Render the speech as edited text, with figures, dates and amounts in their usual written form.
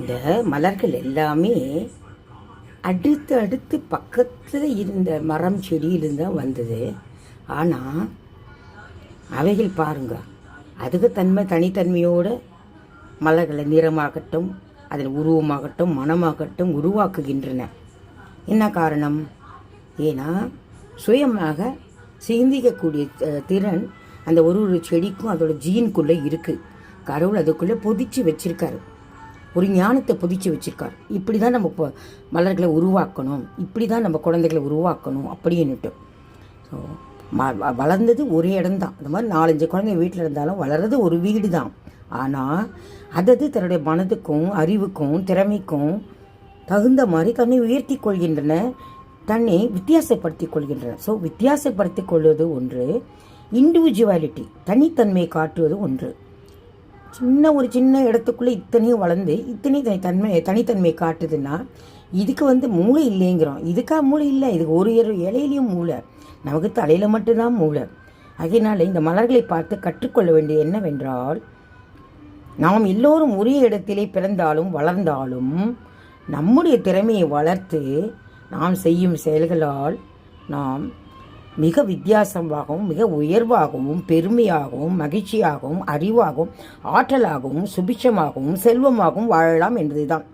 இந்த மலர்கள் எல்லாமே அடுத்து அடுத்து பக்கத்தில் இருந்த மரம் செடியிலிருந்து தான் வந்தது. ஆனால் அவைகள் பாருங்க, அதுக்கு தனித்தன்மையோடு மலர்களை நிறமாகட்டும், அதில் உருவமாகட்டும், மனமாகட்டும் உருவாக்குகின்றன. என்ன காரணம்? ஏன்னா சுயமாக சிந்திக்கக்கூடிய திறன் அந்த ஒரு செடிக்கும் அதோட ஜீனுக்குள்ளே இருக்குது. கடவுள் அதுக்குள்ளே பொதிச்சு வச்சிருக்காரு, ஒரு ஞானத்தை பொதிச்சு வச்சிருக்காரு. இப்படி தான் நம்ம இப்போ மலர்களை உருவாக்கணும், இப்படி தான் நம்ம குழந்தைகளை உருவாக்கணும் அப்படின்னுட்டு. ஸோ வளர்ந்தது ஒரு இடம்தான். அந்த மாதிரி 4-5 குழந்தைங்க வீட்டில் இருந்தாலும் வளர்றது ஒரு வீடு தான். ஆனால் அதது தன்னுடைய மனதுக்கும் அறிவுக்கும் திறமைக்கும் தகுந்த மாதிரி தன்னை உயர்த்தி கொள்கின்றன, தன்னை வித்தியாசப்படுத்தி கொள்கின்றன. ஸோ வித்தியாசப்படுத்தி கொள்வது ஒன்று, இண்டிவிஜுவாலிட்டி தனித்தன்மையை காட்டுவது ஒன்று. ஒரு சின்ன இடத்துக்குள்ளே இத்தனையும் வளர்ந்து இத்தனை தனித்தன்மை காட்டுதுன்னா இதுக்கு மூளை இல்லைங்கிறோம். இதுக்காக மூளை இல்லை, இதுக்கு ஒரு இலையிலையும் மூளை, நமக்கு தலையில் மட்டும்தான் மூளை. அதனால் இந்த மலர்களை பார்த்து கற்றுக்கொள்ள வேண்டியது என்னவென்றால், நாம் எல்லோரும் ஒரே இடத்திலே பிறந்தாலும் வளர்ந்தாலும் நம்முடைய திறமையை வளர்த்து நாம் செய்யும் செயல்களால் நாம் மிக வித்தியாசமாகவும் மிக உயர்வாகவும் பெருமையாகவும் மகிழ்ச்சியாகவும் அறிவாகவும் ஆற்றலாகவும் சுபிட்சமாகவும் செல்வமாகவும் வாழலாம் என்பதுதான்.